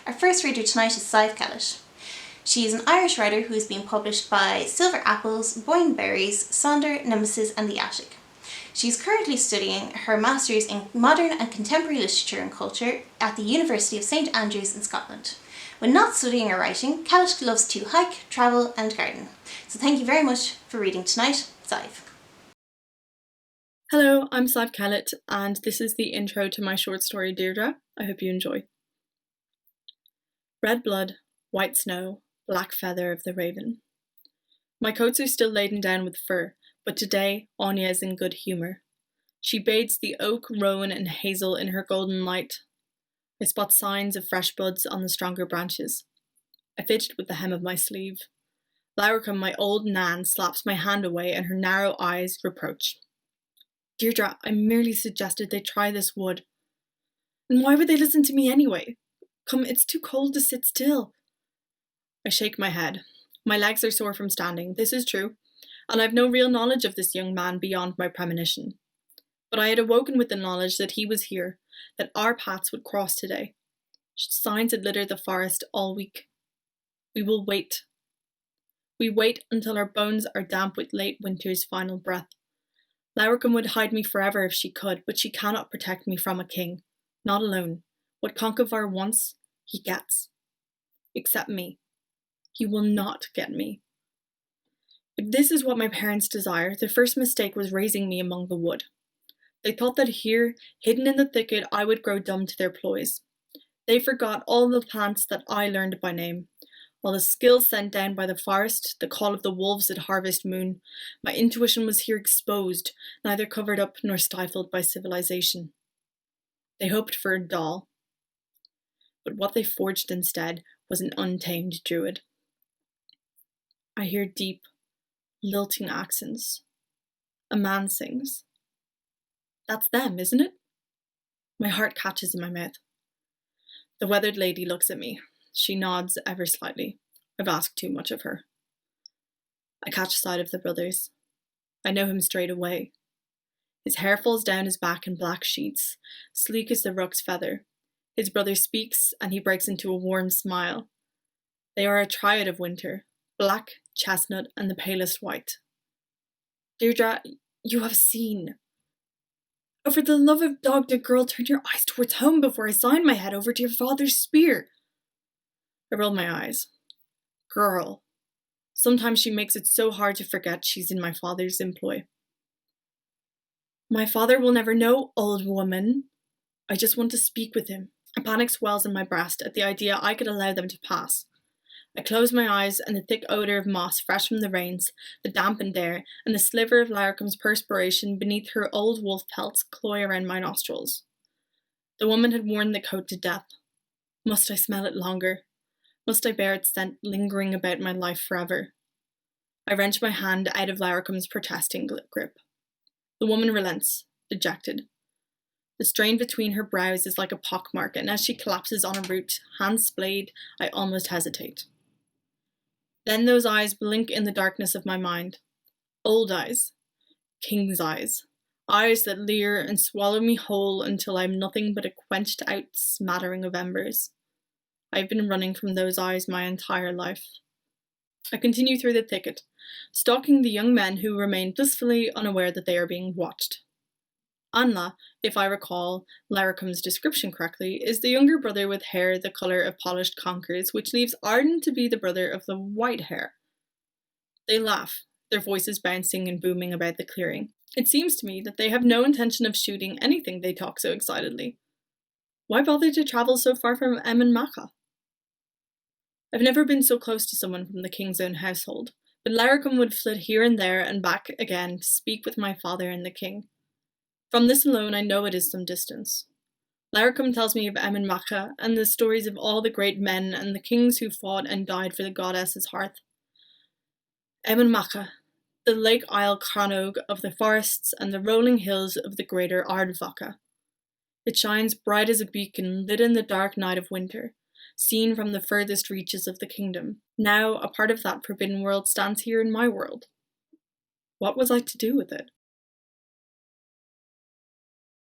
Our first reader tonight is Sadbh Kellett. She is an Irish writer who has been published by Silver Apples, Boyne Berries, Sonder, Nemesis and The Attic. She is currently studying her Masters in Modern and Contemporary Literature and Culture at the University of St Andrews in Scotland. When not studying or writing, Kellett loves to hike, travel and garden. So thank you very much for reading tonight, Sadbh. Hello, I'm Sadbh Kellett, and this is the intro to my short story Deirdre. I hope you enjoy. Red blood, white snow, black feather of the raven. My coats are still laden down with fur, but today Anya is in good humour. She bathes the oak, rowan and hazel in her golden light. I spot signs of fresh buds on the stronger branches. I fidget with the hem of my sleeve. Lauricum, my old nan, slaps my hand away and her narrow eyes reproach. Deirdre, I merely suggested they try this wood. And why would they listen to me anyway? Come, it's too cold to sit still. I shake my head. My legs are sore from standing, this is true, and I've no real knowledge of this young man beyond my premonition. But I had awoken with the knowledge that he was here, that our paths would cross today. Signs had littered the forest all week. We will wait. We wait until our bones are damp with late winter's final breath. Lauricum would hide me forever if she could, but she cannot protect me from a king. Not alone. What Conchobar wants, he gets. Except me. He will not get me. If this is what my parents desire, the first mistake was raising me among the wood. They thought that here, hidden in the thicket, I would grow dumb to their ploys. They forgot all the plants that I learned by name. All the skills sent down by the forest, the call of the wolves at harvest moon, my intuition was here exposed, neither covered up nor stifled by civilization. They hoped for a doll, but what they forged instead was an untamed druid. I hear deep, lilting accents. A man sings. That's them, isn't it? My heart catches in my mouth. The weathered lady looks at me. She nods ever slightly. I've asked too much of her. I catch sight of the brothers. I know him straight away. His hair falls down his back in black sheets, sleek as the rook's feather. His brother speaks, and he breaks into a warm smile. They are a triad of winter, black, chestnut, and the palest white. Deirdre, you have seen. Oh, for the love of dog, girl, turn your eyes towards home before I sign my head over to your father's spear. I roll my eyes. Girl. Sometimes she makes it so hard to forget she's in my father's employ. My father will never know, old woman. I just want to speak with him. A panic swells in my breast at the idea I could allow them to pass. I close my eyes, and the thick odour of moss fresh from the rains, the dampened air, and the sliver of Lauricum's perspiration beneath her old wolf pelts cloy around my nostrils. The woman had worn the coat to death. Must I smell it longer? Must I bear its scent lingering about my life forever? I wrench my hand out of Lauricum's protesting grip. The woman relents, dejected. The strain between her brows is like a pockmark, and as she collapses on a root, hands splayed, I almost hesitate. Then those eyes blink in the darkness of my mind. Old eyes. King's eyes. Eyes that leer and swallow me whole until I'm nothing but a quenched out smattering of embers. I've been running from those eyes my entire life. I continue through the thicket, stalking the young men who remain blissfully unaware that they are being watched. Anla, if I recall Lauricum's description correctly, is the younger brother with hair the colour of polished conkers, which leaves Arden to be the brother of the white hair. They laugh, their voices bouncing and booming about the clearing. It seems to me that they have no intention of shooting anything they talk so excitedly. Why bother to travel so far from Macha? I've never been so close to someone from the king's own household, but Lauricum would flit here and there and back again to speak with my father and the king. From this alone I know it is some distance. Lauricum tells me of Macha and the stories of all the great men and the kings who fought and died for the goddess's hearth. Macha, the lake isle Cranog of the forests and the rolling hills of the greater Ardvacha. It shines bright as a beacon lit in the dark night of winter, seen from the furthest reaches of the kingdom. Now a part of that forbidden world stands here in my world. What was I to do with it?